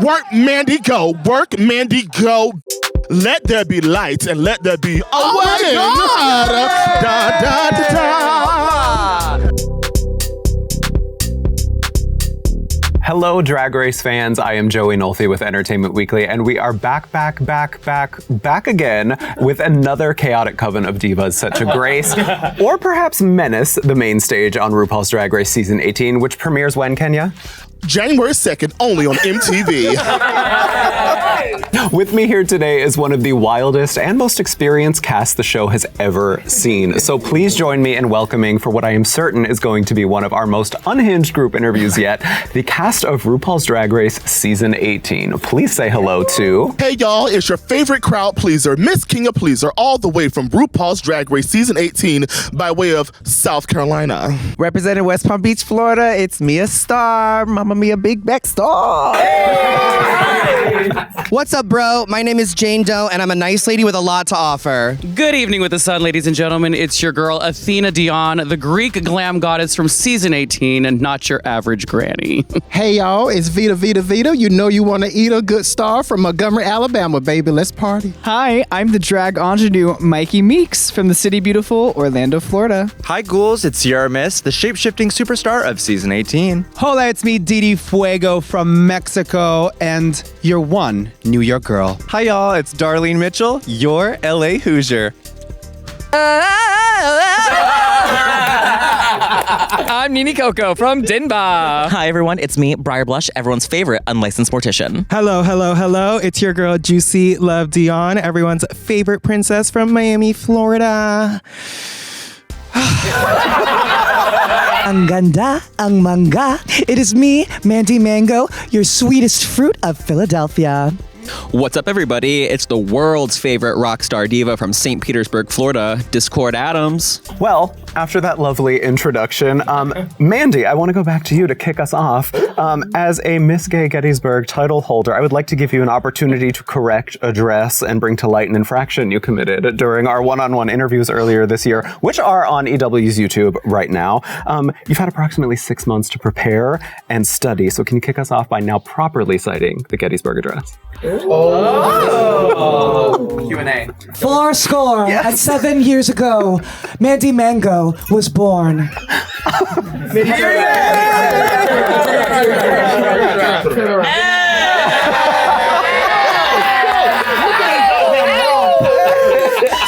Work, Mandy, go. Work, Mandy, go. Let there be light and let there be a wedding. Da, da, da, da. Hello, Drag Race fans. I am Joey Nolfi with Entertainment Weekly, and we are back again with another chaotic coven of divas set to grace, or perhaps menace, the main stage on RuPaul's Drag Race Season 18, which premieres when, Kenya? January 2nd, only on MTV. With me here today is one of the wildest and most experienced casts the show has ever seen. So please join me in welcoming, for what I am certain is going to be one of our most unhinged group interviews yet, the cast of RuPaul's Drag Race Season 18. Please say hello to... Hey y'all, it's your favorite crowd pleaser, Miss King of Pleaser, all the way from RuPaul's Drag Race Season 18 by way of South Carolina. Representing West Palm Beach, Florida, it's Mia Starr, Mama Mia Big Back Star. Hey! What's up, bro? My name is Jane Doe, and I'm a nice lady with a lot to offer. Good evening with the sun, ladies and gentlemen. It's your girl, Athena Dion, the Greek glam goddess from Season 18, and not your average granny. Hey, y'all, it's Vita. You know you want to eat a good star from Montgomery, Alabama, baby. Let's party. Hi, I'm the drag ingenue, Mikey Meeks, from the city beautiful Orlando, Florida. Hi, ghouls. It's your miss, the shape-shifting superstar of Season 18. Hola, it's me, Didi Fuego from Mexico, and your one New York girl. Hi, y'all. It's Darlene Mitchell, your LA Hoosier. I'm Nini Coco from Dinba. Hi, everyone. It's me, Briar Blush, everyone's favorite unlicensed mortician. Hello. It's your girl, Juicy Love Dion, everyone's favorite princess from Miami, Florida. Ang ganda, ang manga. It is me, Mandy Mango, your sweetest fruit of Philadelphia. What's up, everybody? It's the world's favorite rock star diva from St. Petersburg, Florida, Discord Adams. Well, after that lovely introduction, Mandy, I want to go back to you to kick us off. As a Miss Gay Gettysburg title holder, I would like to give you an opportunity to correct, address, and bring to light an infraction you committed during our one-on-one interviews earlier this year, which are on EW's YouTube right now. You've had approximately 6 months to prepare and study, so can you kick us off by now properly citing the Gettysburg Address? Oh. Q&A. 4 and 7 years ago, Mandy Mango was born.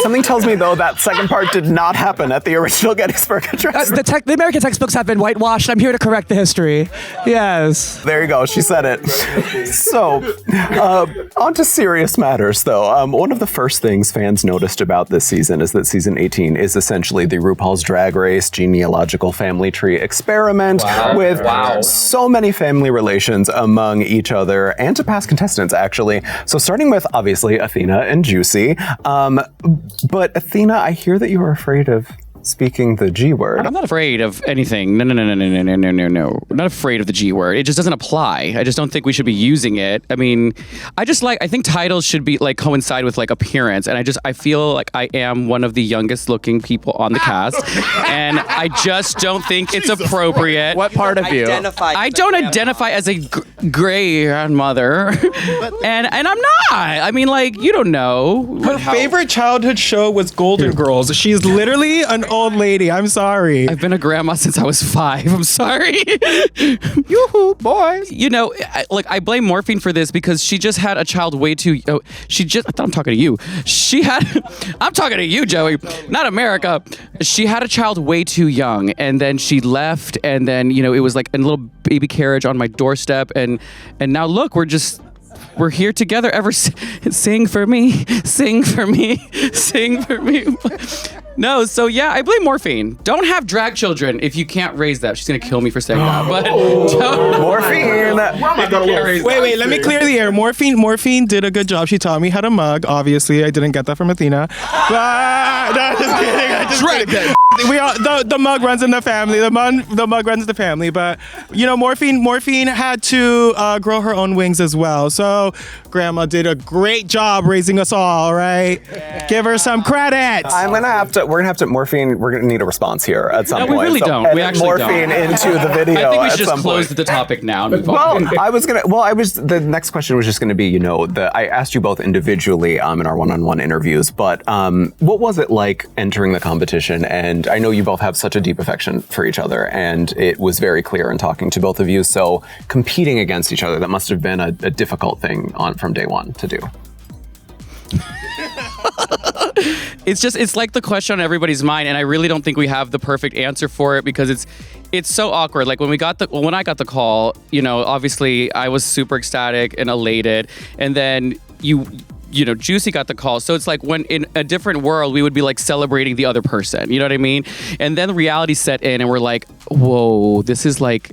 Something tells me, though, that second part did not happen at the original Gettysburg Address. The American textbooks have been whitewashed. I'm here to correct the history. Yes. There you go. She said it. So, on to serious matters, though. One of the first things fans noticed about this season is that Season 18 is essentially the RuPaul's Drag Race genealogical family tree experiment with so many family relations among each other and to past contestants, actually. So starting with, obviously, Athena and Juicy. But Athena, I hear that you are afraid of speaking the G word. I'm not afraid of anything. No. I'm not afraid of the G word. It just doesn't apply. I just don't think we should be using it. I mean, I think titles should be like coincide with like appearance. And I feel like I am one of the youngest looking people on the cast. And I just don't think it's appropriate. What part of you? I don't identify as a gray grandmother. and I'm not. I mean, like, you don't know. Her favorite childhood show was Golden Girls. She's literally an old lady. I'm sorry. I've been a grandma since I was 5. I'm sorry. Yoo-hoo, boy. You know, I blame Morphine for this because she just had a child way too... I thought I'm talking to you. I'm talking to you, Joey. Not America. She had a child way too young, and then she left, and then, you know, it was like a little baby carriage on my doorstep, and now look, we're here together sing for me. No, so yeah, I blame Morphine. Don't have drag children if you can't raise them. She's gonna kill me for saying that, but Morphine. Wait, let me clear the air. Morphine did a good job. She taught me how to mug. Obviously, I didn't get that from Athena. But no, just kidding. We are the mug runs in the family. The mug runs in the family. But Morphine had to grow her own wings as well. So Grandma did a great job raising us all. Right? Yeah. Give her some credit. We're gonna have to Morphine. We're gonna need a response here at some point. No, we really don't. We actually Morphine don't. into the video. I think we should just close the topic now. And move on. The next question was just gonna be, I asked you both individually in our one-on-one interviews, but what was it like entering the competition? And I know you both have such a deep affection for each other, and it was very clear in talking to both of you. So competing against each other, that must have been a difficult thing from day one to do. It's like the question on everybody's mind, and I really don't think we have the perfect answer for it because it's so awkward. Like when I got the call, obviously I was super ecstatic and elated, and then Juicy got the call. So it's like when in a different world, we would be like celebrating the other person. You know what I mean? And then the reality set in and we're like, whoa, this is like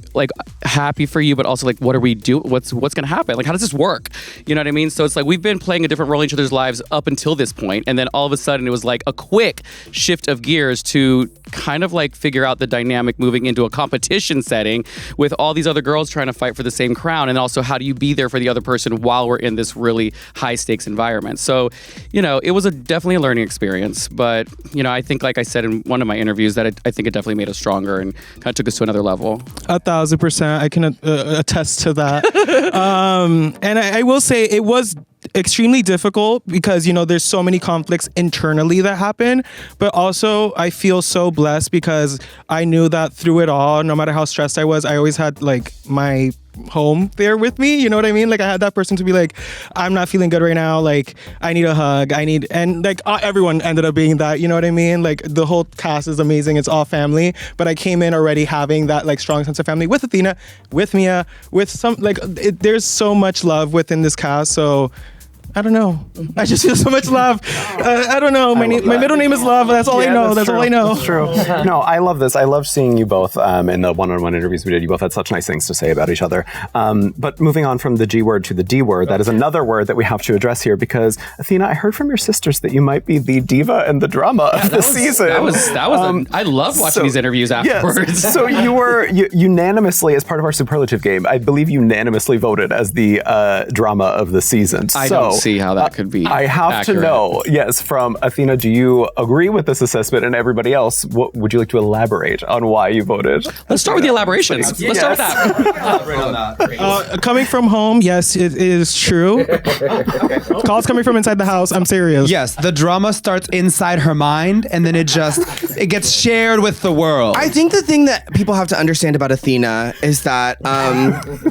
happy for you, but also like, what are we doing? What's going to happen? Like, how does this work? You know what I mean? So it's like, we've been playing a different role in each other's lives up until this point. And then all of a sudden it was like a quick shift of gears to kind of like figure out the dynamic moving into a competition setting with all these other girls trying to fight for the same crown. And also how do you be there for the other person while we're in this really high stakes environment? So, it was definitely a learning experience, but, I think, like I said in one of my interviews, that I think it definitely made us stronger and kind of took us to another level. 1,000%. I can attest to that. And I will say it was extremely difficult because, there's so many conflicts internally that happen, but also I feel so blessed because I knew that through it all, no matter how stressed I was, I always had like my home there with me. You know what I mean? Like I had that person to be like, I'm not feeling good right now. Like I need a hug. And like everyone ended up being that, you know what I mean? Like the whole cast is amazing. It's all family, but I came in already having that like strong sense of family with Athena, with Mia, with some there's so much love within this cast. So I don't know. I just feel so much love. I don't know. My middle name is Love. That's all I know. That's all I know. That's true. No, I love this. I love seeing you both in the one-on-one interviews we did. You both had such nice things to say about each other. But moving on from the G word to the D word, that is another word that we have to address here because, Athena, I heard from your sisters that you might be the diva and the drama of the season. That was. I love watching these interviews afterwards. Yes. So you were unanimously, as part of our superlative game, I believe unanimously voted as the drama of the season. I don't see how that could be I have accurate. to know, yes, from Athena, do you agree with this assessment? And everybody else, what would you like to elaborate on why you voted? Let's start with the elaborations. Let's start with that. Coming from home, yes, it is true. Calls coming from inside the house, I'm serious. Yes, the drama starts inside her mind and then it gets shared with the world. I think the thing that people have to understand about Athena is that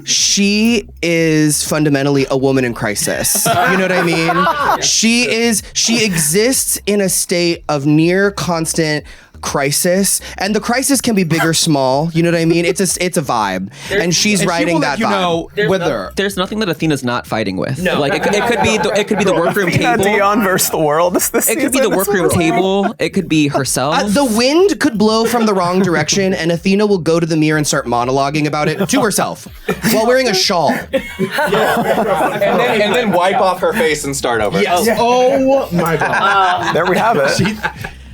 she is fundamentally a woman in crisis. You know what I mean? She exists in a state of near constant crisis, and the crisis can be big or small. You know what I mean? It's a vibe, and she's riding that vibe. With her, there's nothing that Athena's not fighting with. No, like it could be the workroom table. Dion versus the world. It could be the workroom table. It could be herself. The wind could blow from the wrong direction, and Athena will go to the mirror and start monologuing about it to herself while wearing a shawl. and then wipe off her face and start over. Yes. Oh my God. There we have it.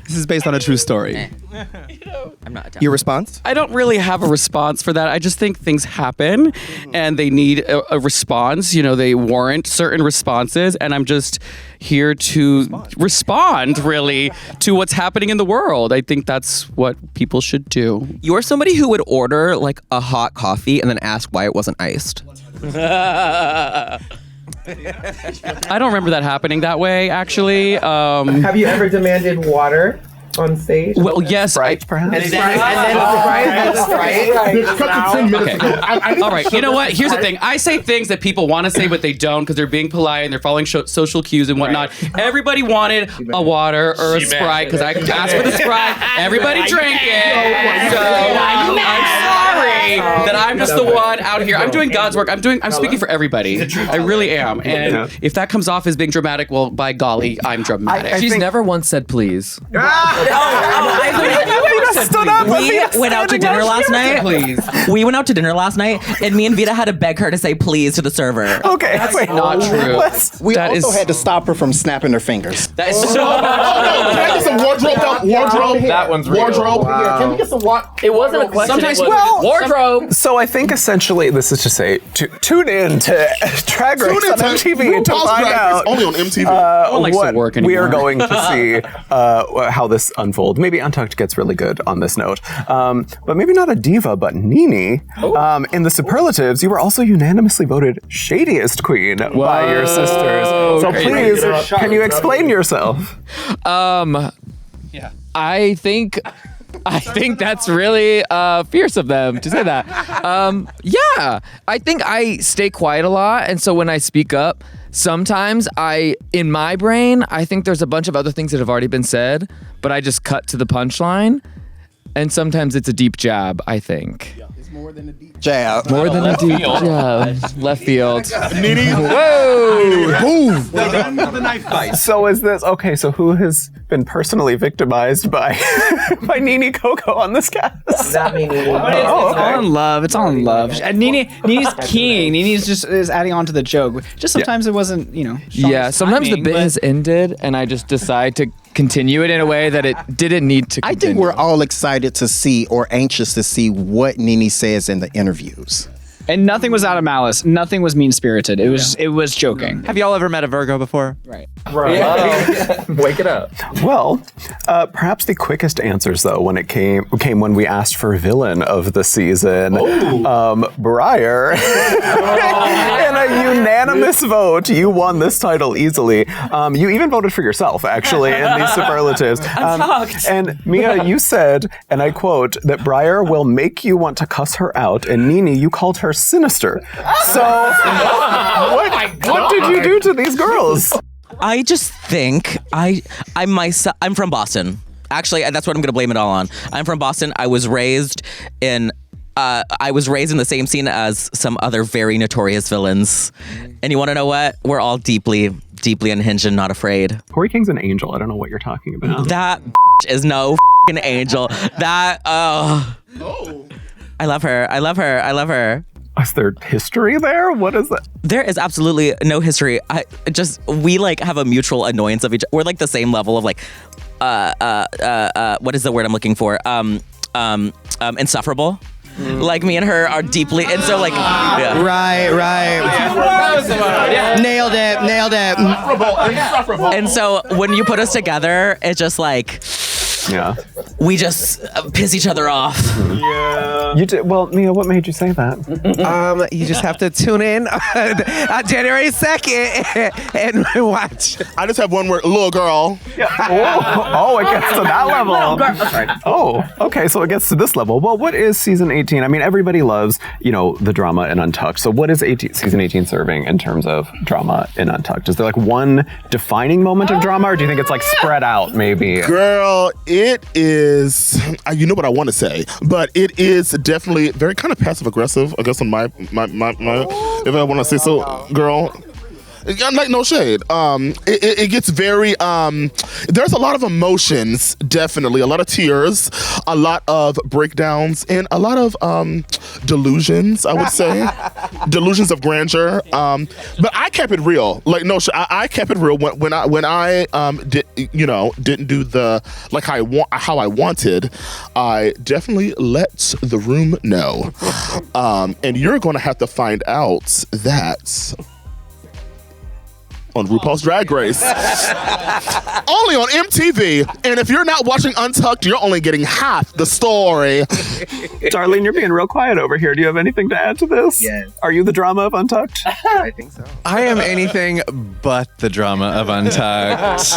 This is based on a true story. I'm not. Your response? I don't really have a response for that. I just think things happen and they need a response. They warrant certain responses, and I'm just here to respond really to what's happening in the world. I think that's what people should do. You're somebody who would order like a hot coffee and then ask why it wasn't iced. I don't remember that happening that way, actually. Have you ever demanded water on stage? Well, yes. Sprite, perhaps? And then Sprite. Okay. All right. You know what? Here's the thing. I say things that people want to say, but they don't because they're being polite and they're following social cues and whatnot. Everybody wanted a water or a Sprite because I asked for the Sprite. Everybody drank it. So I'm sorry that I'm just the one out here. I'm doing God's work. I'm speaking for everybody. I really am. And if that comes off as being dramatic, well, by golly, I'm dramatic. She's never once said please. We went out to dinner last night. Please. We went out to dinner last night, and me and Vita had to beg her to say please to the server. Okay, That's not true. We That also is- had to stop her from snapping her fingers. That is so. Can I get some wardrobe help? Wardrobe. That one's real. Wardrobe. Wow. Can we get some It wasn't a question. Sometimes- it was well, wardrobe. So I think essentially this is to say, tune in to Drag Race on MTV to RuPaul's find Drag Race, out only on MTV. one likes to what work we are anymore. going to see how this unfolds. Maybe Untucked gets really good on this note. But maybe not a diva, but Nini. In the superlatives, you were also unanimously voted Shadiest Queen by your sisters. So please, can you explain yourself? I think that's really fierce of them to say that. Yeah, I think I stay quiet a lot, and so when I speak up, sometimes in my brain, I think there's a bunch of other things that have already been said, but I just cut to the punchline, and sometimes it's a deep jab, I think. Jab. More than a deep jab. Left field. Nini. Whoa! Boom. So is this okay? So who has been personally victimized by by Nini Coco on this cast? Not me, Nini. It's all in love. It's all in love. And Nini's king. Nini's just is adding on to the joke. Just sometimes it wasn't, Yeah, sometimes the timing, bit but- has ended, and I just decide to continue it in a way that it didn't need to I continue. think we're all excited to see or anxious to see what Nini says in the interviews. And nothing was out of malice. Nothing was mean-spirited. It was joking. Have y'all ever met a Virgo before? Right. Wake it up. Well, perhaps the quickest answers though when it came when we asked for villain of the season, Briar. In a unanimous vote, you won this title easily. You even voted for yourself actually in these superlatives. And Mia, you said, and I quote, that Briar will make you want to cuss her out, and Nini, you called her sinister. So, what did you do to these girls? I just think I'm from Boston. Actually, that's what I'm going to blame it all on. I'm from Boston. I was raised in the same scene as some other very notorious villains. And you want to know what? We're all deeply, deeply unhinged and not afraid. Corey King's an angel. I don't know what you're talking about. That is no angel. That, I love her. I love her. I love her. Is there history there? What is that? There is absolutely no history. We like have a mutual annoyance of each. We're like the same level of like, what is the word I'm looking for? Insufferable. Like me and her are deeply, and so like, yeah. Right. Nailed it. And so when you put us together, it's just like, yeah, we just piss each other off. Yeah. You did well, Mia. What made you say that? You just have to tune in on January 2nd and watch. I just have one word, little girl. Yeah. Oh, it gets to that level. Oh, okay. So it gets to this level. Well, what is season 18? I mean, everybody loves, the drama in Untucked. So what is season 18 serving in terms of drama in Untucked? Is there like one defining moment of drama, or do you think it's like spread out maybe? Girl, it is, you know what I want to say, but it is definitely very kind of passive aggressive, I guess, on my if I want to say so, girl. Like, no shade. It gets very, there's a lot of emotions, definitely. A lot of tears, a lot of breakdowns, and a lot of delusions, I would say. Delusions of grandeur. But I kept it real. Like, no shade. I kept it real when I didn't do the, like, how I wanted. I definitely let the room know. And you're going to have to find out that on RuPaul's Drag Race. Only on MTV. And if you're not watching Untucked, you're only getting half the story. Darlene, you're being real quiet over here. Do you have anything to add to this? Yes. Are you the drama of Untucked? I think so. I am anything but the drama of Untucked.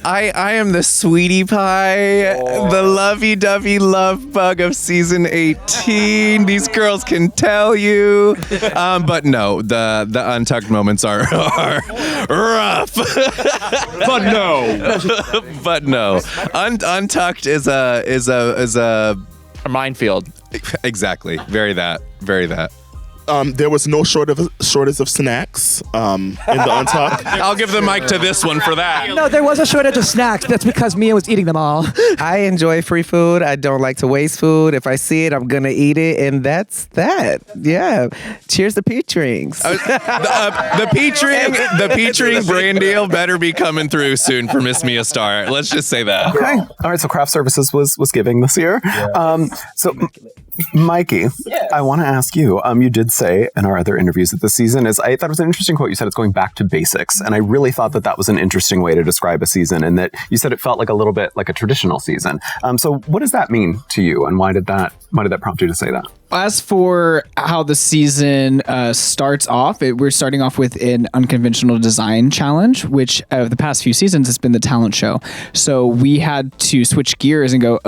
I am the sweetie pie, the lovey-dovey love bug of season 18. These girls can tell you. But no, the Untucked moments are rough. But no. Untucked is a minefield. Exactly. Very that. there was no shortage of snacks in the Untucked. I'll give the mic to this one for that. No, there was a shortage of snacks. That's because Mia was eating them all. I enjoy free food. I don't like to waste food. If I see it, I'm gonna eat it, and that's that. Yeah. Cheers to peach rings. The peach ring brand deal better be coming through soon for Miss Mia Starr. Let's just say that. Okay. All right. So craft services was giving this year. So Mikey, I want to ask you. You did say in our other interviews that this season is. I thought it was an interesting quote. You said it's going back to basics, and I really thought that was an interesting way to describe a season. And that you said it felt like a little bit like a traditional season. So what does that mean to you, and why did that prompt you to say that? As for how the season starts off, we're starting off with an unconventional design challenge, which the past few seasons has been the talent show. So we had to switch gears and go,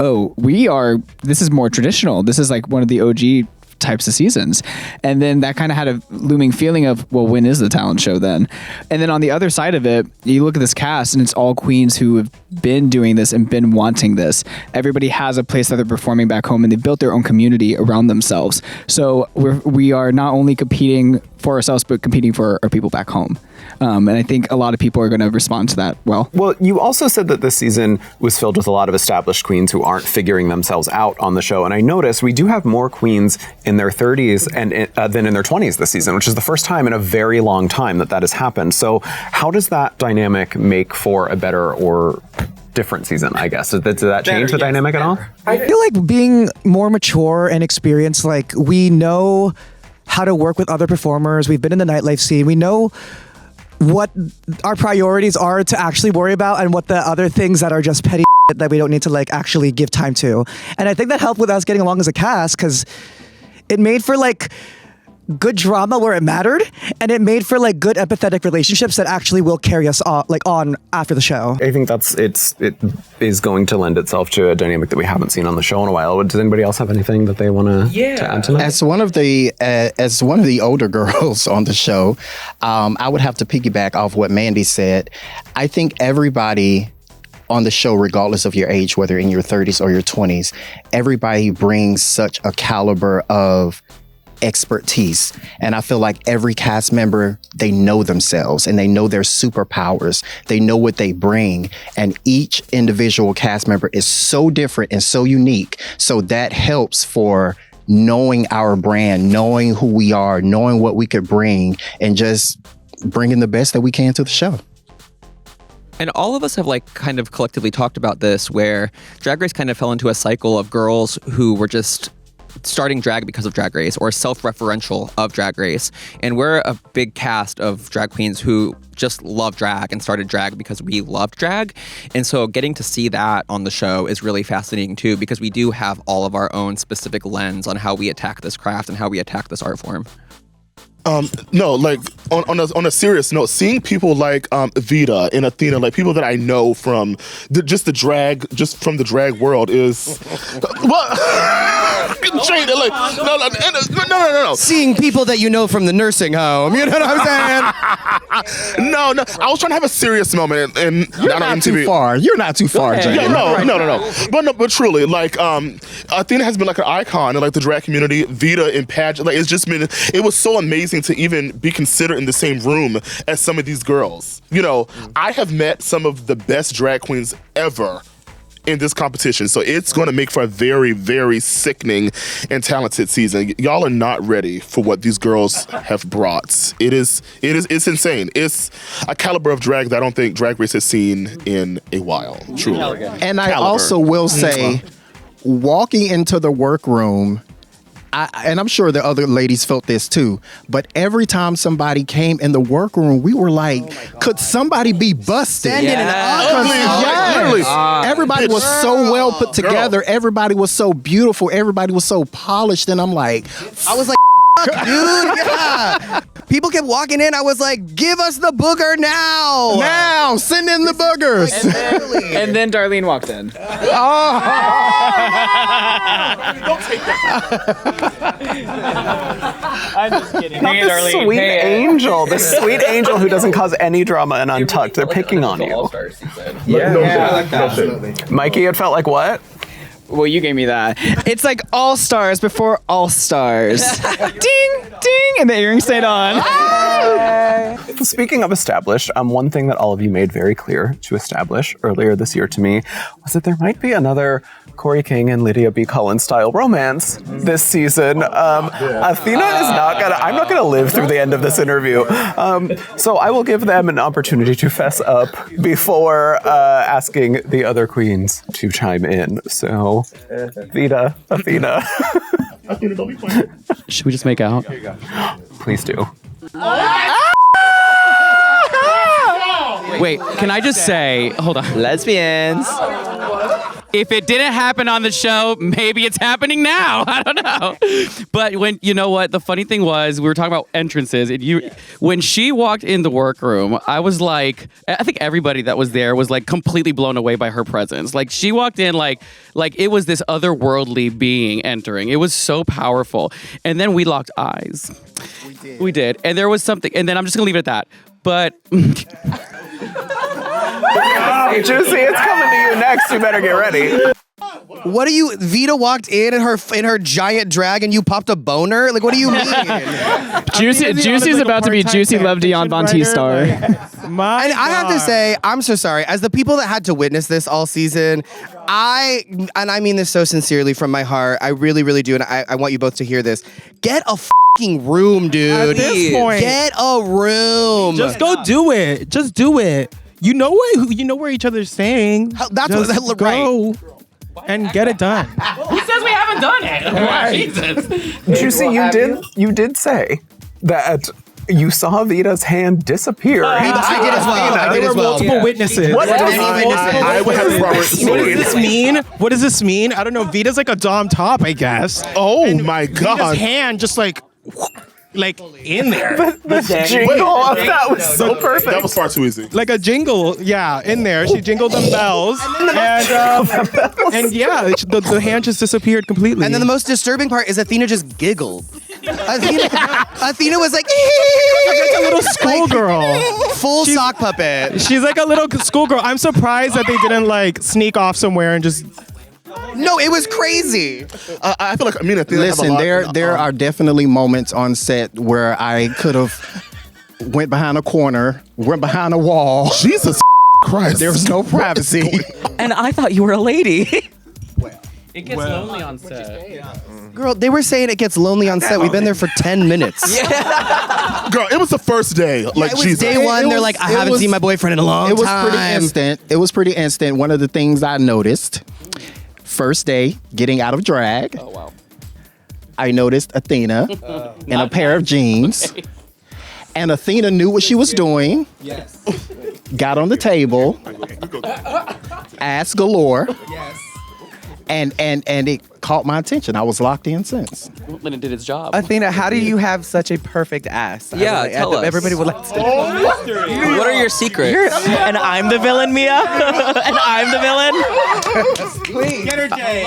this is more traditional. This is like one of the OG types of seasons. And then that kind of had a looming feeling of, well, when is the talent show then? And then on the other side of it, you look at this cast and it's all queens who have been doing this and been wanting this. Everybody has a place that they're performing back home, and they built their own community around themselves. So we are not only competing for ourselves, but competing for our people back home. And I think a lot of people are going to respond to that well. Well, you also said that this season was filled with a lot of established queens who aren't figuring themselves out on the show. And I noticed we do have more queens in their 30s than in their 20s this season, which is the first time in a very long time that has happened. So how does that dynamic make for a better or different season, I guess? Did that change the dynamic at all? I feel like being more mature and experienced, like we know how to work with other performers. We've been in the nightlife scene. We know what our priorities are to actually worry about, and what the other things that are just petty that we don't need to like actually give time to. And I think that helped with us getting along as a cast, because it made for like good drama where it mattered, and it made for like good empathetic relationships that actually will carry us on after the show. I think it is going to lend itself to a dynamic that we haven't seen on the show in a while. Does anybody else have anything that they want to add to that? As one of the older girls on the show, I would have to piggyback off what Mandy said. I think everybody on the show, regardless of your age, whether in your 30s or your 20s, everybody brings such a caliber of expertise. And I feel like every cast member, they know themselves and they know their superpowers. They know what they bring. And each individual cast member is so different and so unique. So that helps for knowing our brand, knowing who we are, knowing what we could bring, and just bringing the best that we can to the show. And all of us have like kind of collectively talked about this, where Drag Race kind of fell into a cycle of girls who were just starting drag because of Drag Race, or self-referential of Drag Race. And we're a big cast of drag queens who just love drag and started drag because we loved drag. And so getting to see that on the show is really fascinating too, because we do have all of our own specific lens on how we attack this craft and how we attack this art form. No, like on a serious note, seeing people like Vita and Athena, like people that I know from the drag world is no. Seeing people that you know from the nursing home, you know what I'm saying? No, I was trying to have a serious moment, and You're not too far. You're not too far, Jay. Yeah, no. But truly, like Athena has been like an icon in like the drag community. Vita and pageant, like it was so amazing to even be considered in the same room as some of these girls. You know, I have met some of the best drag queens ever in this competition. So it's going to make for a very, very sickening and talented season. Y'all are not ready for what these girls have brought. It's insane. It's a caliber of drag that I don't think Drag Race has seen in a while, truly. And I also will say, walking into the workroom, and I'm sure the other ladies felt this too, but every time somebody came in the workroom, we were like, could somebody be busted? Everybody was so well put together. Everybody was so beautiful. Everybody was so polished. And I'm like, I was like, dude, yeah. People kept walking in. I was like, give us the booger now. Now, send in the boogers. And then Darlene walked in. Don't take that. I'm just kidding. Hey, Darlene. Sweet angel. The sweet angel who doesn't cause any drama in Untucked. They're picking on you. Yeah, I like that. Mikey, it felt like what? Well, you gave me that. It's like All Stars before All Stars. Ding, ding, and the earring stayed on. Speaking of established, one thing that all of you made very clear to establish earlier this year to me was that there might be another Corey King and Lydia B. Collins style romance this season. Athena is I'm not gonna live through the end of this interview. So I will give them an opportunity to fess up before asking the other queens to chime in. So, Vita, Athena. Should we just make out? Please do. Wait, can I just say, hold on. Lesbians. If it didn't happen on the show, maybe it's happening now. I don't know. But you know what? The funny thing was, we were talking about entrances. When she walked in the workroom, I was like, I think everybody that was there was like completely blown away by her presence. Like she walked in like it was this otherworldly being entering. It was so powerful. And then we locked eyes. We did. And there was something, and then I'm just gonna leave it at that. But Hey, Juicy, it's coming to you next. You better get ready. What do you? Vita walked in her giant drag, and you popped a boner. Like, what do you mean? Juicy's about to be Juicy Love Dion VonTesse Starr. And I have to say, I'm so sorry. As the people that had to witness this all season, I mean this so sincerely from my heart. I really, really do, and I want you both to hear this. Get a fucking room, dude. At this point, get a room. Just go do it. Just do it. You know where each other's staying. That's just what, go and get it done. who says we haven't done it? Right. Jesus. Juicy, you did say that you saw Vita's hand disappear. I did as well. There were multiple witnesses. What does this mean? What does this mean? I don't know. Vita's like a dom top, I guess. Oh my God. Vita's hand just like in there. The jingle of that was so perfect. That was far too easy. Like a jingle, yeah, in there. She jingled them bells, and yeah, the hand just disappeared completely. And then the most disturbing part is Athena just giggled. Athena was like, like a little schoolgirl, full sock puppet. She's like a little schoolgirl. I'm surprised that they didn't like sneak off somewhere and just. No, it was crazy. I feel like Athena Listen, there are definitely moments on set where I could have went behind a corner, went behind a wall. Jesus Christ. There was no privacy. And I thought you were a lady. It gets lonely on set. Girl, they were saying it gets lonely on set. We've been there for 10 minutes. Girl, it was the first day. Like, it was day one. They're like, I haven't seen my boyfriend in a long time. It was pretty instant. It was pretty instant. One of the things I noticed, first day, getting out of drag. Oh, wow. I noticed Athena in a pair of jeans. Okay. And Athena knew what she was doing. Yes. Got on the table. Ass galore. Yes. And it caught my attention. I was locked in since. Lyndon did his job. Athena, how do you have such a perfect ass? Yeah, tell us. Everybody would like to know. What are your secrets? And I'm the villain, Mia. And I'm the villain. Please. Get her, Jade.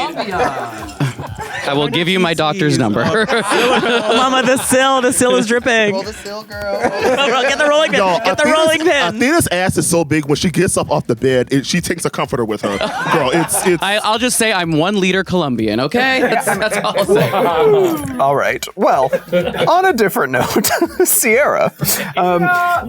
I will give you my doctor's number. Mama, the sill is dripping. Roll the sill, girl. Get the rolling pin. Get the rolling pin. Athena's ass is so big when she gets up off the bed, she takes a comforter with her. Girl, it's. I'll just say I'm 1 liter Colombian, okay? That's all I'll say. All right. Well, on a different note, Sierra,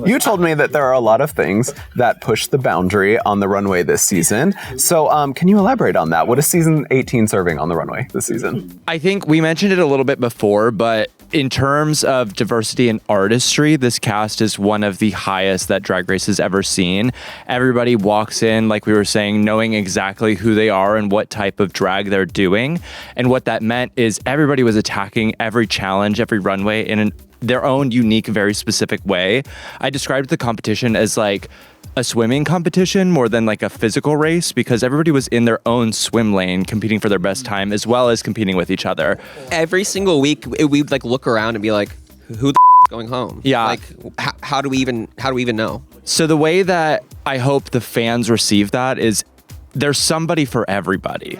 you told me that there are a lot of things that push the boundary on the runway this season. So can you elaborate on that? What is season 18 serving on the runway this season? I think we mentioned it a little bit before, but in terms of diversity and artistry, this cast is one of the highest that Drag Race has ever seen. Everybody walks in, like we were saying, knowing exactly who they are and what type of drag they're doing. And what that meant is everybody was attacking every challenge, every runway in their own unique, very specific way. I described the competition as like a swimming competition more than like a physical race, because everybody was in their own swim lane competing for their best time as well as competing with each other. Every single week we'd like look around and be like, who the is going home? Yeah. Like how do we even know? So the way that I hope the fans receive that is there's somebody for everybody.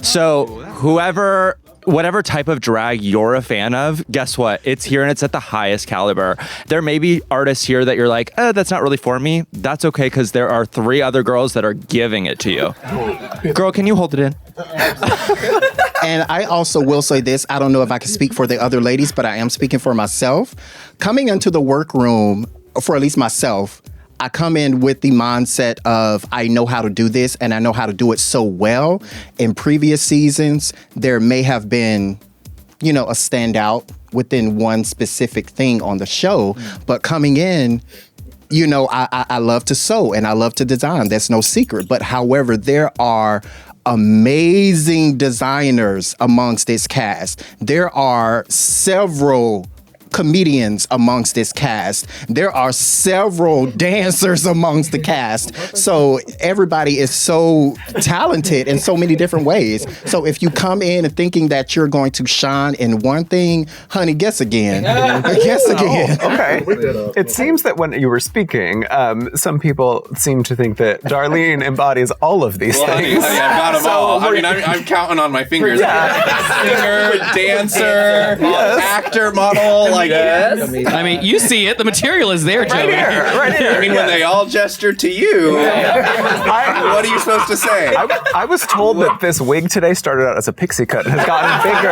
So whoever whatever type of drag you're a fan of, guess what? It's here and it's at the highest caliber. There may be artists here that you're like, that's not really for me. That's okay, because there are 3 other girls that are giving it to you. Girl, can you hold it in? And I also will say this. I don't know if I can speak for the other ladies, but I am speaking for myself. Coming into the workroom, for at least myself, I come in with the mindset of I know how to do this and I know how to do it so well. In previous seasons, there may have been, a standout within one specific thing on the show. But coming in, I love to sew and I love to design. That's no secret. But however, there are amazing designers amongst this cast. There are several comedians amongst this cast. There are several dancers amongst the cast. So everybody is so talented in so many different ways. So if you come in and thinking that you're going to shine in one thing, honey, guess again. Guess again. Oh, okay. It seems that when you were speaking, some people seem to think that Darlene embodies all of these things. Honey, I've got them all. I mean, I'm counting on my fingers. Singer, dancer, actor, model, I mean, you see it. The material is there, Joey. Right here. I mean, when they all gesture to you, what are you supposed to say? I was told that this wig today started out as a pixie cut and has gotten bigger.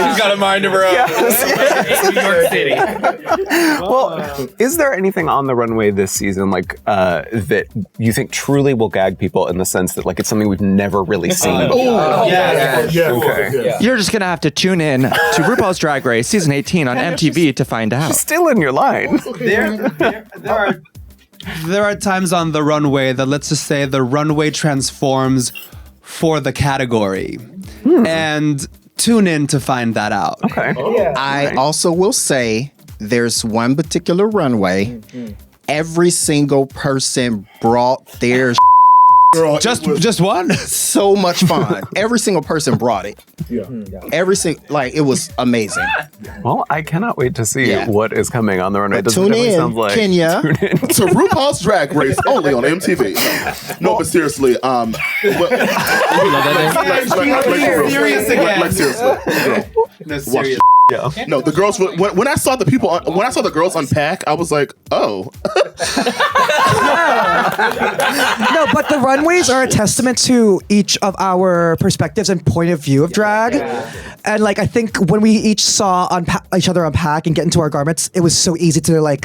She's got a mind of her own. New York City. Well, is there anything on the runway this season that you think truly will gag people in the sense that it's something we've never really seen before? Okay. You're just gonna have to tune in to RuPaul's Drag Race season 18 on MTV to find out. She's still in your line. There are times on the runway that, let's just say, the runway transforms for the category. And tune in to find that out. Okay. I also will say there's one particular runway. Every single person brought their Girl, just one? So much fun. Every single person brought it. Every single, it was amazing. Well, I cannot wait to see what is coming on the runway. Tune in, Kenya. To RuPaul's Drag Race only on MTV. No, but seriously, seriously. No, the girls. When I saw the girls unpack, I was like, oh. No, but the runways are a testament to each of our perspectives and point of view of drag. And I think when we each saw each other unpack and get into our garments, it was so easy to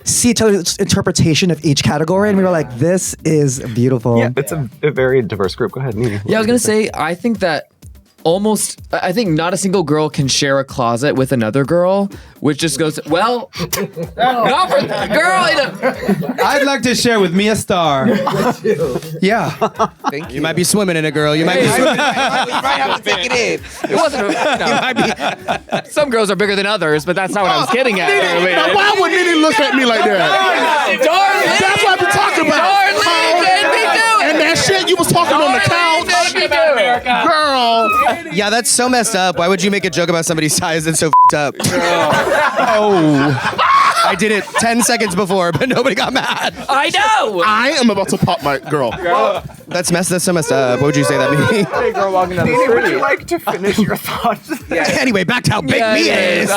see each other's interpretation of each category, and we were like, this is beautiful. Yeah, it's a very diverse group. Go ahead, Nini. Yeah, I was gonna say, I think that I think not a single girl can share a closet with another girl, which just goes, not for the girl. I'd like to share with Mia Starr. Yeah. Thank you. You might be swimming in it, girl. You might be swimming. You might have to take it in. It wasn't. Some girls are bigger than others, but that's not what I was getting at. Now, why would Nini look at me like that? Darling, that's what I'm talking about. And that shit you was talking on the couch. Girl. Yeah, that's so messed up. Why would you make a joke about somebody's size that's so up? I did it 10 seconds before, but nobody got mad. I know. I am about to pop my girl. That's so messed up. What would you say that means? Hey, girl walking down the street. Would you like to finish your thoughts? Anyway, back to how big Mia is.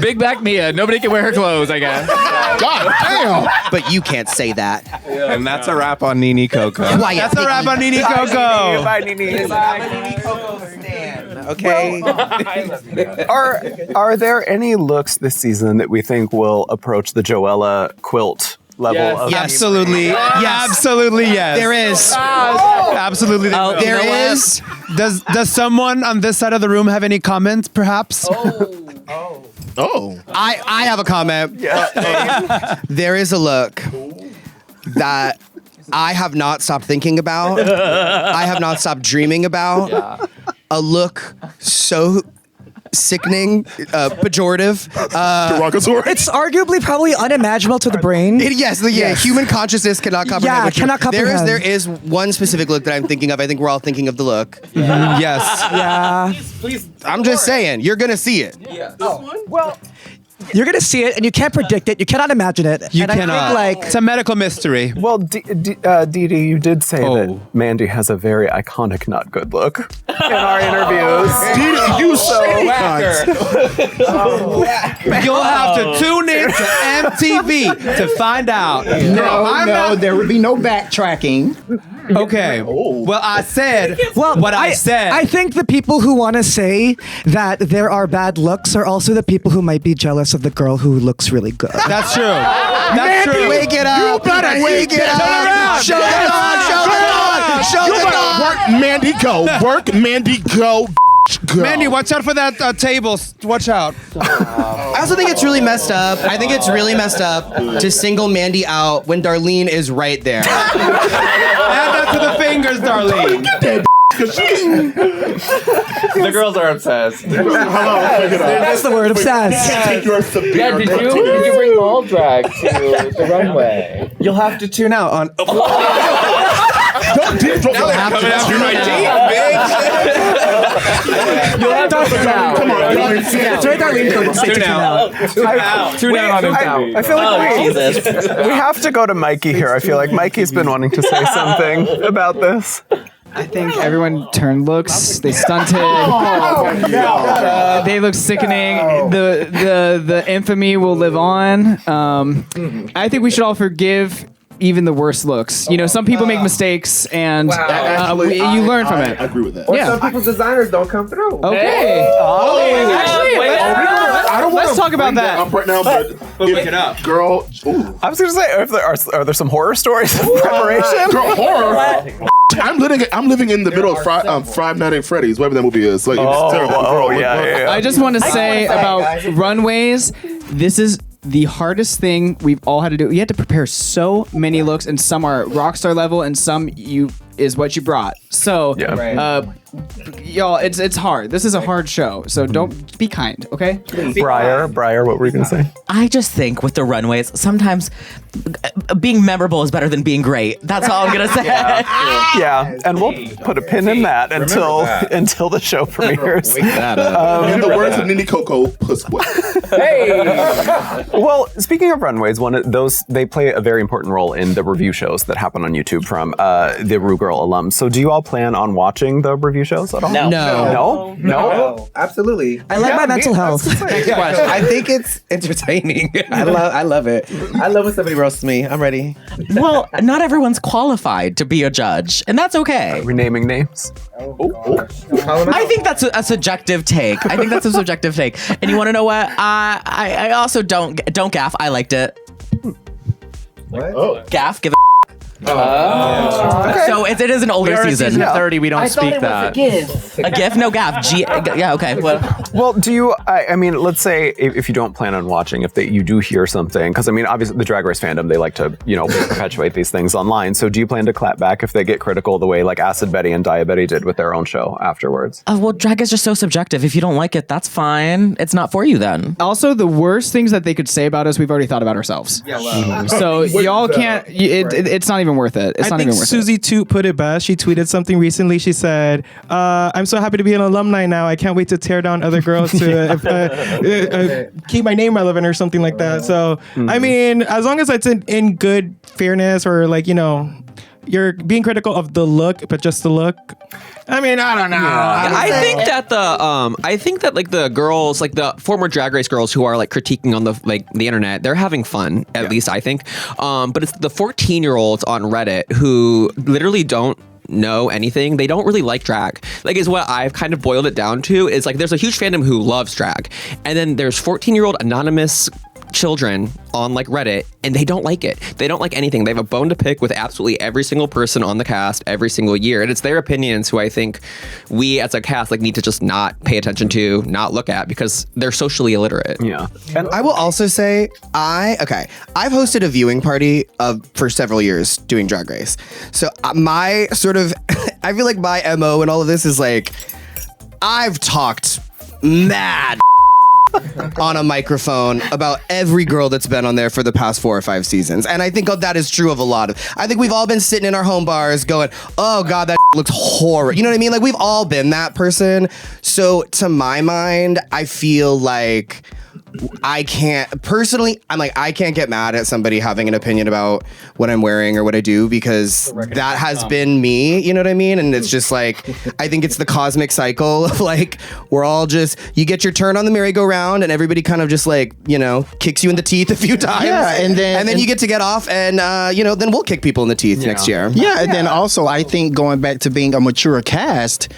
Big back Mia. Nobody can wear her clothes, I guess. God damn. But you can't say that. And that's a wrap on Nini Coco. That's a wrap on Nini Coco. Bye, Nini. Bye, Nini Coco stand. Okay. Are there any looks this season that we think will approach the Joella quilt level of absolutely. Yes. Absolutely, yes. There is. Absolutely. There is. Does someone on this side of the room have any comments, perhaps? Oh. I have a comment. There is a look that I have not stopped thinking about. I have not stopped dreaming about. A look so sickening, pejorative, derogatory. It's arguably probably unimaginable to the brain. Yes, human consciousness cannot comprehend. Yeah, cannot comprehend. There is one specific look that I'm thinking of. I think we're all thinking of the look. Yes. Yeah. Please. I'm just saying, you're gonna see it. Yeah. This one? Well, You're gonna see it, and you can't predict it. You cannot imagine it. You and cannot. I think, It's a medical mystery. Well, Dee Dee, you did say that Mandy has a very iconic not good look in our interviews. Dee Dee, you so You'll have to tune in to MTV to find out. No, there would be no backtracking. Okay. Well, I said what I said. I think the people who want to say that there are bad looks are also the people who might be jealous of the girl who looks really good. That's true. That's true. Wake it up. You better wake it up. Show it on. Show it on. Show You it better on. work, Mandy, go. Work, Mandy, go. Go. Mandy, watch out for that table. Watch out. I also think it's really messed up. I think it's really messed up to single Mandy out when Darlene is right there. Add that to the fingers, Darlene. The girls are obsessed. That's the word, obsessed. Yeah, did you bring mall drag to the runway? You'll have to tune out on. Don't deep throat. You'll have to tune out. Come on, Tune out on Untucked. I feel like we have to go to Mikey here. I feel like Mikey's been wanting to say something about this. I think everyone turned looks. They stunted. They look sickening. The infamy will live on. I think we should all forgive even the worst looks. You know, some people make mistakes, and you learn from it. I agree with that. Or some people's designers don't come through. Okay. Let's talk about that. Up right now, but Look it up, girl. I was going to say, are there some horror stories of preparation? Girl, horror. I'm living in the middle of Five Nights at Freddy's, whatever that movie is. Like, it's terrible. Girl, yeah. I just want to say about runways, this is the hardest thing we've all had to do. You had to prepare so many looks, and some are rock star level, and some is what you brought. So, y'all, it's hard. This is a hard show, so don't be kind, okay? Briar, what were you going to say? I just think with the runways, sometimes being memorable is better than being great. That's all I'm gonna say. Yeah, and we'll put a pin in that until the show premieres. In the words of Nini Coco, puss what? Well, speaking of runways, they play a very important role in the review shows that happen on YouTube from the RuGirl alums. So, do you all plan on watching the review shows at all? No. Absolutely. I like my mental health. I think it's entertaining. I love it. I love when somebody roasts me. I'm ready. Well, not everyone's qualified to be a judge, and that's okay. Are we naming names? I think that's a subjective take. And you want to know what? I also don't gaff. I liked it. What? Gaff. Give a. Okay. So it is an older season. 30, we don't speak that. A GIF, no gaff. Yeah, okay. Well, do you? I mean, let's say if you don't plan on watching, you do hear something, because I mean, obviously the Drag Race fandom, they like to perpetuate these things online. So do you plan to clap back if they get critical the way like Acid Betty and Dia Betty did with their own show afterwards? Well, drag is just so subjective. If you don't like it, that's fine. It's not for you then. Also, the worst things that they could say about us, we've already thought about ourselves. Yeah, wow. So y'all can't. It's not even worth it. I think Susie Toot put it best. She tweeted something recently. She said, "I'm so happy to be an alumni now. I can't wait to tear down other girls to keep my name relevant," or something like that. So, I mean, as long as it's in good fairness, or like, you're being critical of the look, but just the look. I mean, I don't know. I think that like the girls, like the former Drag Race girls who are like critiquing on the internet, they're having fun, at least I think. But it's the 14-year-olds on Reddit who literally don't know anything. They don't really like drag. Like, is what I've kind of boiled it down to, is like there's a huge fandom who loves drag, and then there's 14-year-old anonymous children on like Reddit, and they don't like it. They don't like anything. They have a bone to pick with absolutely every single person on the cast every single year, and it's their opinions who I think we as a cast like need to just not pay attention to, not look at, because they're socially illiterate. Yeah. And I will also say, I've hosted a viewing party for several years doing Drag Race. So my sort of, I feel like my MO and all of this is like, I've talked mad on a microphone about every girl that's been on there for the past 4 or 5 seasons. And I think that is true of a lot of, I think we've all been sitting in our home bars going, oh God, that looks horrible. You know what I mean? Like, we've all been that person. So to my mind, I feel like I can't personally. I'm like, I can't get mad at somebody having an opinion about what I'm wearing or what I do, because that has been me. You know what I mean? And it's just like, I think it's the cosmic cycle of like, we're all just, you get your turn on the merry-go-round, and everybody kind of just like, you know, kicks you in the teeth a few times. Yeah, and then you get to get off, and you know, then we'll kick people in the teeth next year. Yeah, and then also I think going back to being a mature cast,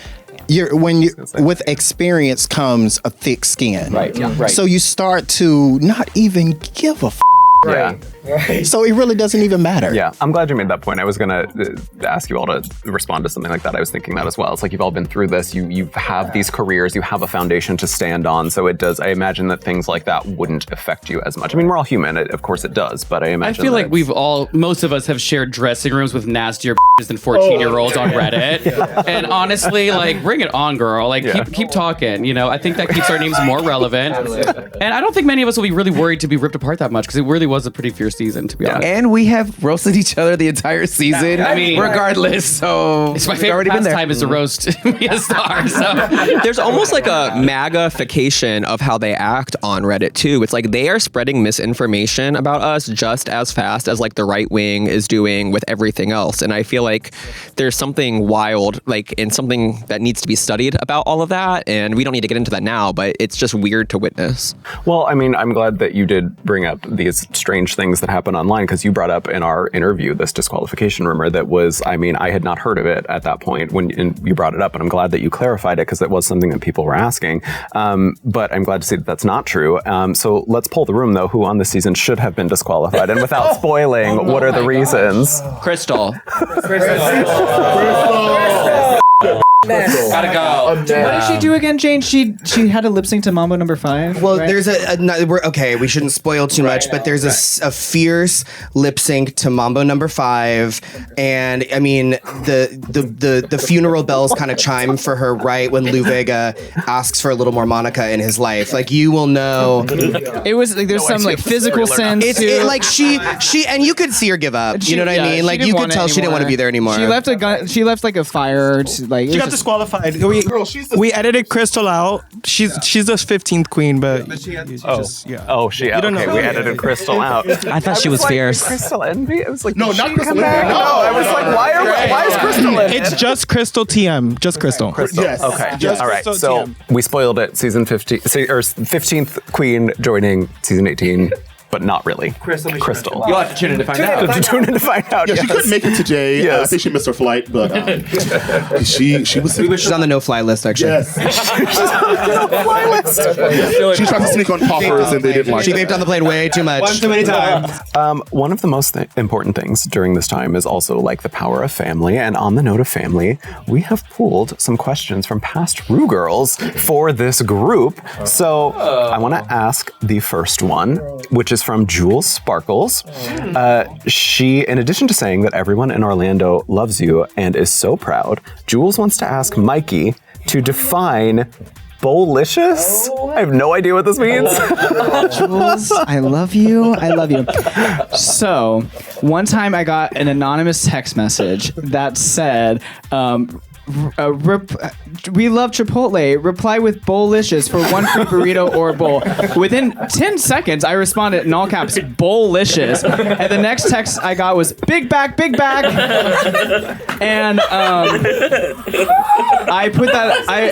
with experience comes a thick skin. Right. Yeah. Right. So you start to not even give a f. Yeah. Right. So it really doesn't even matter. Yeah, I'm glad you made that point. I was gonna ask you all to respond to something like that. I was thinking that as well. It's like you've all been through this. You have these careers. You have a foundation to stand on. So it does. I imagine that things like that wouldn't affect you as much. I mean, we're all human. Of course it does. But I imagine. I feel like most of us have shared dressing rooms with nastier than 14-year-olds on Reddit. And honestly, like, bring it on, girl. Like, keep talking. You know, I think that keeps our names more relevant. And I don't think many of us will be really worried to be ripped apart that much, because it really was a pretty fierce season, to be honest. And we have roasted each other the entire season. I mean, regardless. So it's my favorite pastime is to roast me a Starr. So there's almost like a MAGA-fication of how they act on Reddit too. It's like they are spreading misinformation about us just as fast as like the right wing is doing with everything else. And I feel like there's something wild, like, in something that needs to be studied about all of that. And we don't need to get into that now, but it's just weird to witness. Well, I mean, I'm glad that you did bring up these strange things that happen online, because you brought up in our interview this disqualification rumor that was, I mean, I had not heard of it at that point when you brought it up, and I'm glad that you clarified it, because it was something that people were asking. But I'm glad to see that that's not true. So let's poll the room, though, who on this season should have been disqualified, and without spoiling, what are the reasons? Crystal. Gotta go. What did she do again, Jane? She had a lip sync to Mambo number 5. Well, right? there's okay, we shouldn't spoil too much, but there's a fierce lip sync to Mambo number 5, and I mean the funeral bells kind of chime for her right when Lou Vega asks for a little more Monica in his life. Like, you will know. It was like there's some like physical sense. It's like she and you could see her give up. You know what I mean? Like, you could tell she didn't want to be there anymore. She left a gun. She left like a fire. Like, She got disqualified. We edited Crystal out. She's the 15th queen, but we edited Crystal out. I thought she was fierce. Crystal envy? I was like, no, not Crystal envy. No, I was like, why is Crystal in it? It's just Crystal TM. Just Crystal. Yes. Okay. Just all right. Crystal So TM. we spoiled it. Season 15, or 15th queen joining season 18. But not really. Crystal. You'll have to tune in to find out. Tune in to find out. Yeah, she couldn't make it today. I think she missed her flight, but she was. She's on the no-fly list, actually. Yes. She's on the no-fly list. She tried to sneak on poppers, and they didn't like. She vaped on the plane way too much. One too many times. One of the most important things during this time is also like the power of family. And on the note of family, we have pulled some questions from past RuGirls for this group. So I want to ask the first one, which is from Jules Sparkles. She, in addition to saying that everyone in Orlando loves you and is so proud, Jules wants to ask Mikey to define Bolicious? I have no idea what this means. Jules, I love you. I love you. So, one time I got an anonymous text message that said, we love Chipotle. Reply with Bolicious for one free burrito or bowl. Within 10 seconds, I responded in all caps, Bolicious. And the next text I got was big back, big back. And I put that. I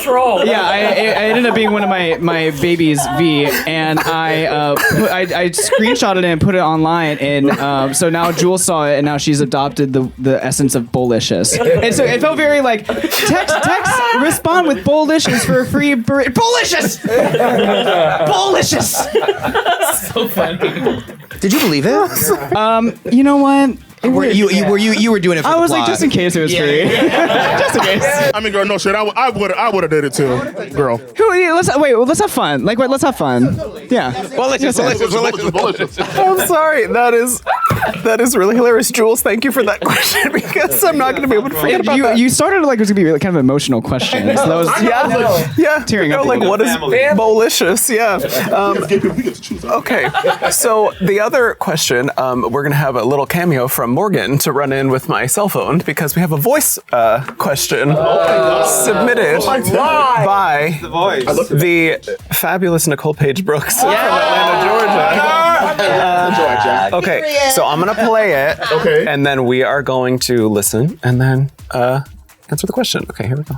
ended up being one of my baby's V, and I screenshotted it and put it online. And so now Jules saw it, and now she's adopted the essence of Bolicious. And so it felt very like. Text, respond with Bolicious for a free burrito. Bolicious! Bolicious! So funny. Did you believe it? You know what? You were doing it for I the was plot. like, just in case it was free. Just in case. I mean, girl, no shit. I would have did it too, girl. Let's have fun. Let's have fun. Yeah. Bolicious. I'm sorry. That is That is really hilarious. Jules, thank you for that question because I'm not going to be able to forget about that. You started like it was gonna be kind of an emotional question. So that was Yeah, tearing up. like what is malicious? Yeah. Okay. So the other question, we're going to have a little cameo from Morgan to run in with my cell phone because we have a voice question submitted by the fabulous Nicole Paige Brooks from Atlanta, Georgia. Okay, so I'm going to play it. Okay. And then we are going to listen and then answer the question. Okay, here we go.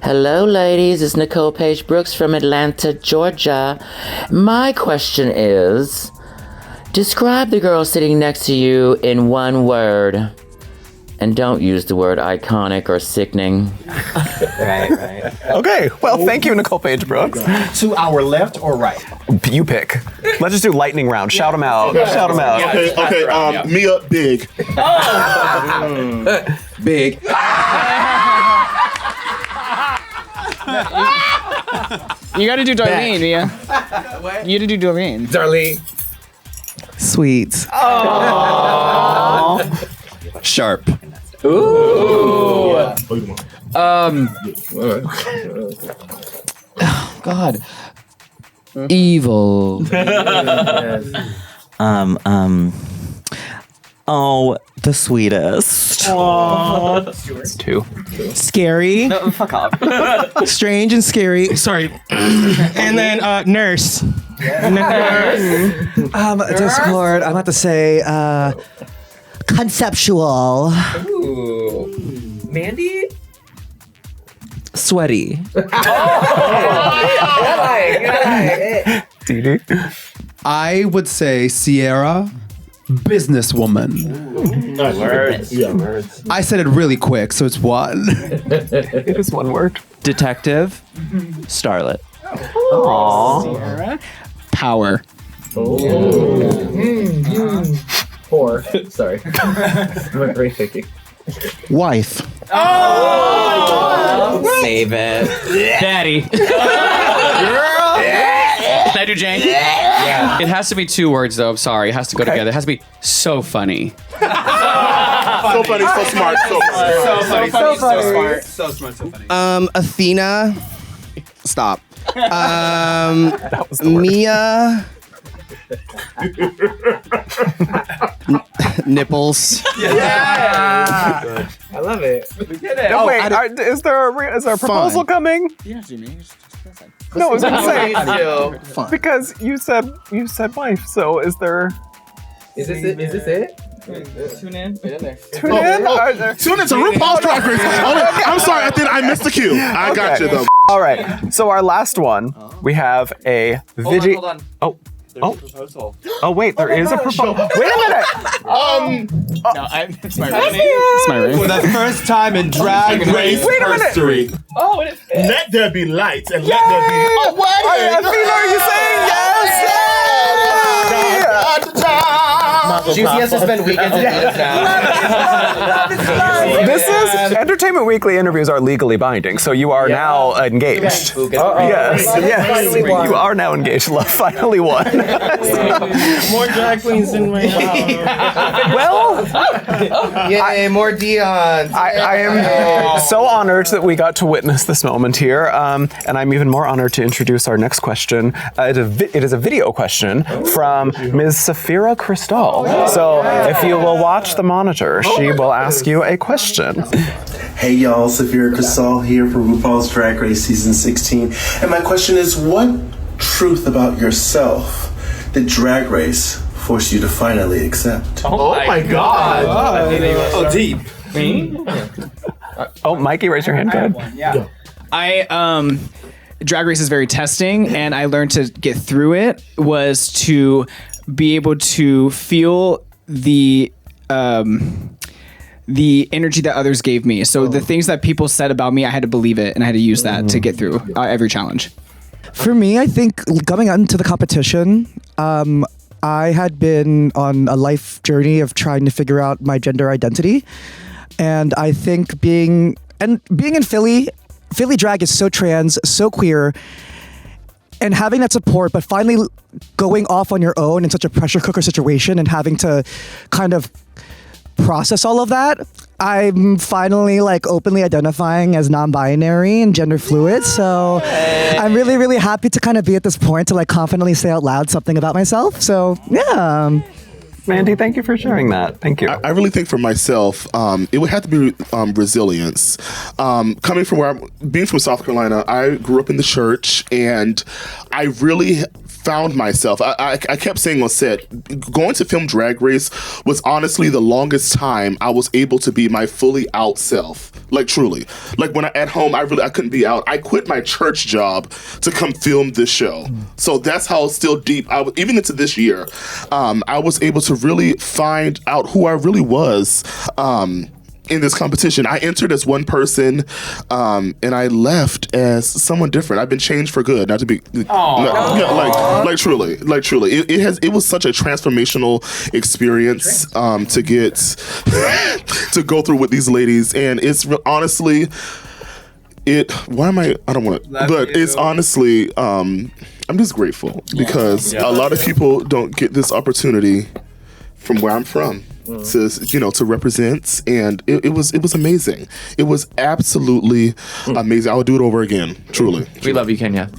Hello, ladies. It's Nicole Paige Brooks from Atlanta, Georgia. My question is, describe the girl sitting next to you in one word. And don't use the word iconic or sickening. Right. Okay, well, thank you, Nicole Paige Brooks. To our left or right? You pick. Let's just do lightning round. Shout them out. Shout them out. Okay. Mia, big. Big. You gotta do Darlene, Mia. You gotta do Darlene. Darlene. Sweet. Sharp. Ooh. God. Evil. Oh, the sweetest. Two. Scary. No, fuck off. Strange and scary. Sorry. And then nurse. Discord. I'm about to say conceptual. Ooh. Mandy? Sweaty. I would say Sierra, businesswoman. Words. Yeah, words. I said it really quick, so it's one. It is one word. Detective, starlet. Aww. Power. Four. Sorry. I'm very picky. Wife. Save it. Daddy. Can I do Jane? Yeah. It has to be 2 words, though. I'm sorry. It has to go together. It has to be so funny. So funny, so smart, so funny. So smart. So smart, so funny. Athena. Stop. Mia. Nipples. Yeah. I love it. We did it. No, wait, is there a proposal coming? You don't have to do me. No, I was gonna say Fun. because you said wife. So is there? Is this it? Tune in. Tune in. Tune into RuPaul's Drag Race. I'm sorry, I missed the cue. I got you though. All right. So our last one, we have a video. Hold on. Oh. There's a proposal. Oh wait, there is a proposal. Wait a minute. No, it's my ring. It's my ring. For the first time in Drag Race history. Oh, it is. Let there be lights and let there be. Oh, wait! Athena, are you saying yes? Juiciest has been weekends and days now. This is Entertainment Weekly interviews are legally binding, so you are now engaged. Yes, you are now engaged. Love finally won. More drag queens in my house. Well, Yay, more Dion. I am so honored that we got to witness this moment here, and I'm even more honored to introduce our next question. It is a video question from Ms. Sapphira Cristál. So if you will watch the monitor, she will ask you a question. Hey y'all, Sapphira Cristál here for RuPaul's Drag Race Season 16. And my question is, what truth about yourself did Drag Race force you to finally accept? Oh my God. Oh, deep. Oh, Mikey, raise your hand. Go ahead. Yeah. Drag Race is very testing, and I learned to get through it was to be able to feel the energy that others gave me. So the things that people said about me, I had to believe it, and I had to use that to get through every challenge. For me, I think coming out into the competition, I had been on a life journey of trying to figure out my gender identity. And I think being in Philly drag is so trans, so queer. and having that support, but finally going off on your own in such a pressure cooker situation and having to kind of process all of that, I'm finally like openly identifying as non-binary and gender fluid. So I'm really, really happy to kind of be at this point to like confidently say out loud something about myself. So yeah. Mandy, thank you for sharing that. Thank you. I really think for myself, it would have to be resilience. Coming from being from South Carolina, I grew up in the church, and I really found myself. I kept saying on set, going to film Drag Race was honestly the longest time I was able to be my fully out self. Like truly, like when at home, I couldn't be out. I quit my church job to come film this show. So that's how still deep I was. Even into this year, I was able to really find out who I really was. In this competition, I entered as one person, and I left as someone different. I've been changed for good. Not to be, like truly. It was such a transformational experience to get to go through with these ladies, and it's honestly, Why am I? I don't want to, but it's honestly, I'm just grateful because a lot of people don't get this opportunity from where I'm from. To represent, and it was amazing. It was absolutely amazing. I would do it over again. Truly. We love you, Kenya.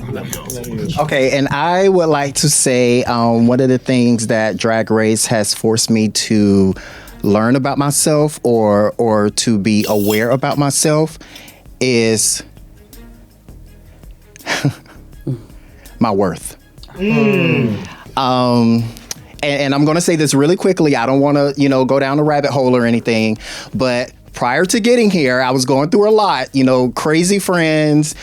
Okay, and I would like to say one of the things that Drag Race has forced me to learn about myself or to be aware about myself is my worth. And I'm going to say this really quickly. I don't want to, go down a rabbit hole or anything. But prior to getting here, I was going through a lot, crazy friends,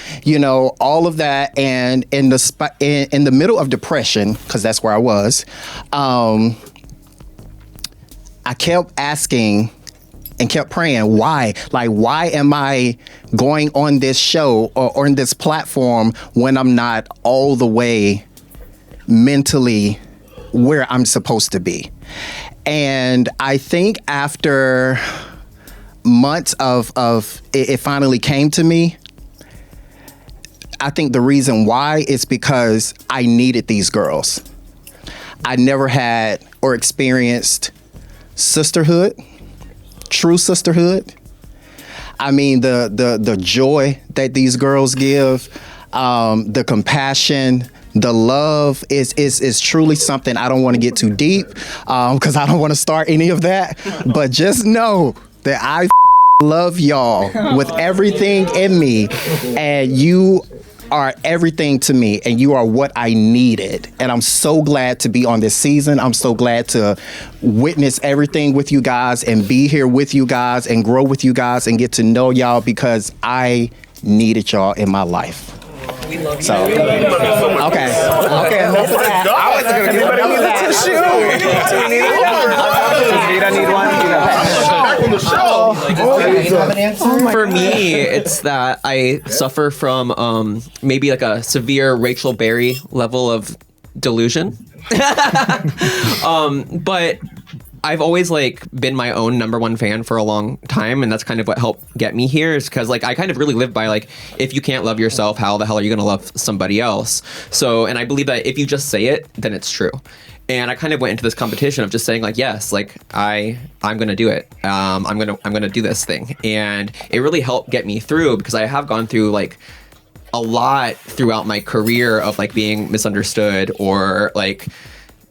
all of that. And in the middle of depression, because that's where I was, I kept asking and kept praying, why? Like, why am I going on this show or on this platform when I'm not all the way mentally where I'm supposed to be? And I think after months of it finally came to me. I think the reason why is because I needed these girls. I never had or experienced sisterhood, true sisterhood. I mean, the joy that these girls give, the compassion, the love is truly something. I don't want to get too deep because I don't want to start any of that. But just know that I love y'all with everything in me, and you are everything to me, and you are what I needed. And I'm so glad to be on this season. I'm so glad to witness everything with you guys and be here with you guys and grow with you guys and get to know y'all because I needed y'all in my life. We love you. So, okay. Enough of that. I wasn't gonna get another tissue. Do we need one? For me, it's that I suffer from maybe like a severe Rachel Berry level of delusion. But I've always been my own number one fan for a long time, and that's kind of what helped get me here. Is because I kind of really live by if you can't love yourself, how the hell are you gonna love somebody else? So, and I believe that if you just say it, then it's true. And I kind of went into this competition of just saying yes, I'm gonna do it. I'm gonna do this thing, and it really helped get me through because I have gone through a lot throughout my career of being misunderstood or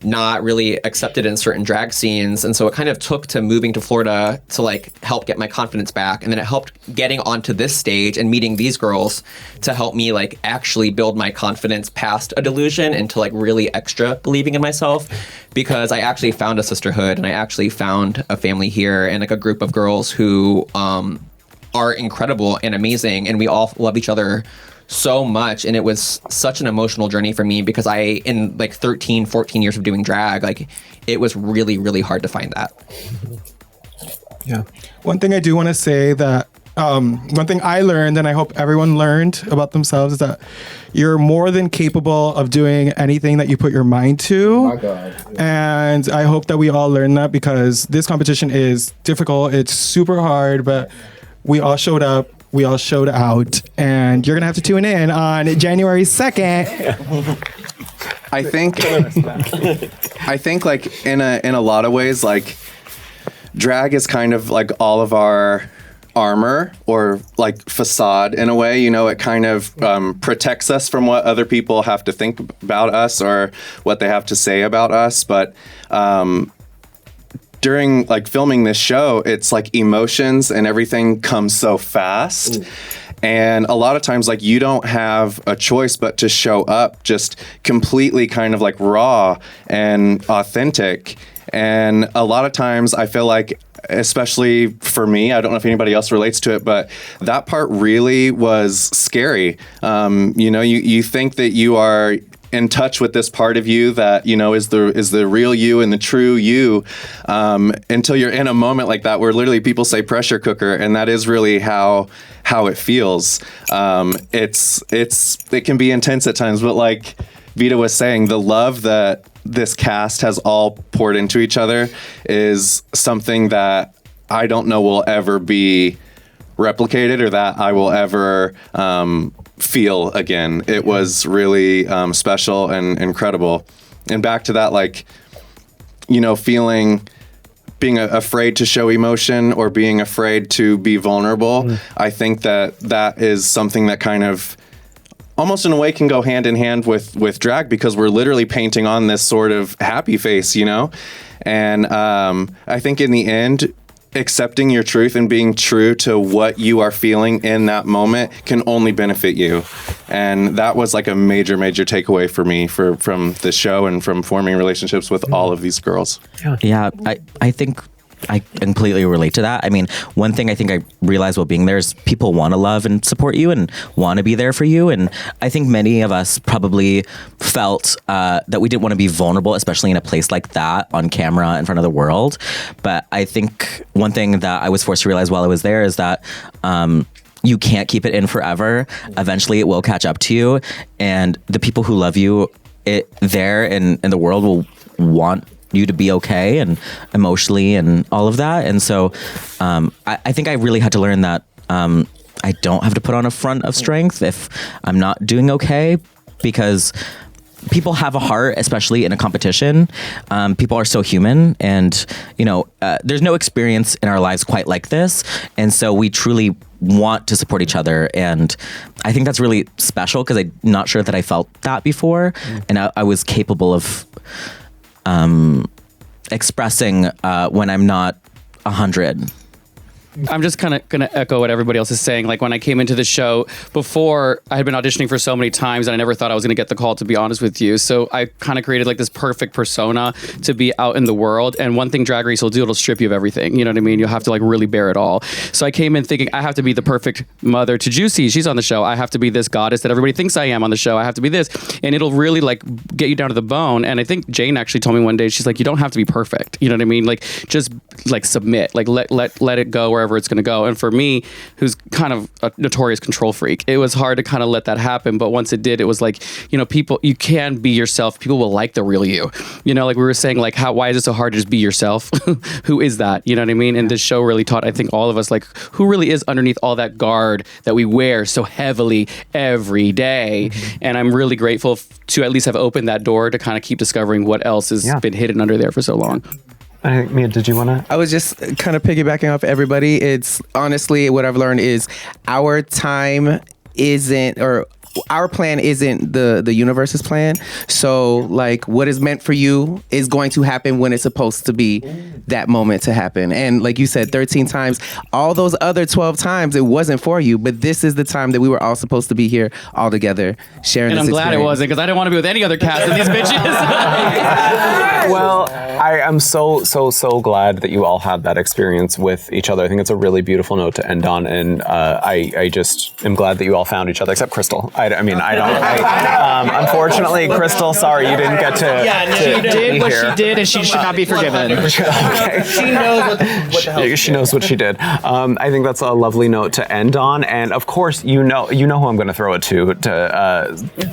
not really accepted in certain drag scenes. And so it kind of took to moving to Florida to help get my confidence back. And then it helped getting onto this stage and meeting these girls to help me actually build my confidence past a delusion into really extra believing in myself, because I actually found a sisterhood and I actually found a family here and a group of girls who are incredible and amazing. And we all love each other so much, and it was such an emotional journey for me because in 13, 14 years of doing drag, it was really, really hard to find that. Yeah. One thing I do want to say that one thing I learned, and I hope everyone learned about themselves, is that you're more than capable of doing anything that you put your mind to. My God. And I hope that we all learn that because this competition is difficult. It's super hard, but we all showed up. We all showed out, and you're gonna have to tune in on January 2nd. I think like in a lot of ways, like drag is kind of like all of our armor or like facade in a way. You know, it kind of protects us from what other people have to think about us or what they have to say about us. But during like filming this show, it's like emotions and everything comes so fast. And a lot of times, like, you don't have a choice but to show up just completely kind of like raw and authentic. And a lot of times I feel like, especially for me, I don't know if anybody else relates to it, but that part really was scary. You know, you think that you are in touch with this part of you that, you know, is the real you and the true you, until you're in a moment like that where literally people say pressure cooker, and that is really how it feels. It can be intense at times, but like Vita was saying, the love that this cast has all poured into each other is something that I don't know will ever be replicated or that I will ever feel again. It was really special and incredible. And back to that, like, you know, being afraid to show emotion or being afraid to be vulnerable. I think that is something that kind of almost in a way can go hand in hand with drag, because we're literally painting on this sort of happy face, you know? And I think in the end, accepting your truth and being true to what you are feeling in that moment can only benefit you. And that was like a major takeaway for me from the show and from forming relationships with all of these girls. Yeah, I think I completely relate to that. I mean, one thing I think I realized while being there is people want to love and support you and want to be there for you. And I think many of us probably felt that we didn't want to be vulnerable, especially in a place like that on camera in front of the world. But I think one thing that I was forced to realize while I was there is that you can't keep it in forever. Eventually it will catch up to you, and the people who love you there in the world will want you to be okay and emotionally and all of that. And so I think I really had to learn that I don't have to put on a front of strength if I'm not doing okay, because people have a heart, especially in a competition. People are so human, and you know, there's no experience in our lives quite like this, and so we truly want to support each other. And I think that's really special, because I'm not sure that I felt that before, and I was capable of expressing when I'm not 100. I'm just kind of going to echo what everybody else is saying. Like, when I came into the show before, I had been auditioning for so many times and I never thought I was going to get the call, to be honest with you. So I kind of created like this perfect persona to be out in the world. And one thing Drag Race will do, it'll strip you of everything. You know what I mean? You'll have to like really bear it all. So I came in thinking I have to be the perfect mother to Juicy. She's on the show. I have to be this goddess that everybody thinks I am on the show. I have to be this. And it'll really like get you down to the bone. And I think Jane actually told me one day, she's like, you don't have to be perfect. You know what I mean? Like, just like submit, like let it go wherever it's going to go. And for me, who's kind of a notorious control freak, it was hard to kind of let that happen. But once it did, it was like, you know, people, you can be yourself. People will like the real you. You know, like we were saying, like, why is it so hard to just be yourself? Who is that? You know what I mean? And this show really taught, I think, all of us, like, who really is underneath all that guard that we wear so heavily every day. And I'm really grateful to at least have opened that door to kind of keep discovering what else has been hidden under there for so long. Mia, did you want to? I was just kind of piggybacking off everybody. It's honestly what I've learned is our time isn't, or our plan isn't the universe's plan. So like what is meant for you is going to happen when it's supposed to be that moment to happen. And like you said, 13 times, all those other 12 times it wasn't for you, but this is the time that we were all supposed to be here all together sharing and this I'm glad experience. it wasn't, because I didn't want to be with any other cast of these bitches. Well, I am so glad that you all had that experience with each other. I think it's a really beautiful note to end on, and I just am glad that you all found each other, except Crystal. Unfortunately, Crystal, sorry you didn't get to. Yeah, she did what she did, and she should not be forgiven. Okay. She knows what the hell She knows what she did. I think that's a lovely note to end on. And of course, you know who I'm going to throw it to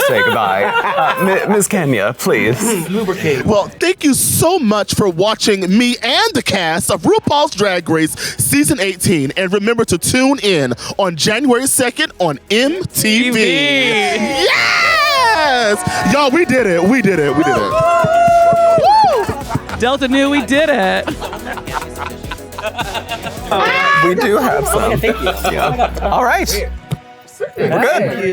say goodbye. Ms. Kenya, please. Well, thank you so much for watching me and the cast of RuPaul's Drag Race Season 18. And remember to tune in on January 2nd on MTV. Yes! Y'all, we did it. We did it. We did it. Delta knew we did it. We do have some. Thank you. Yeah. All right. We're good.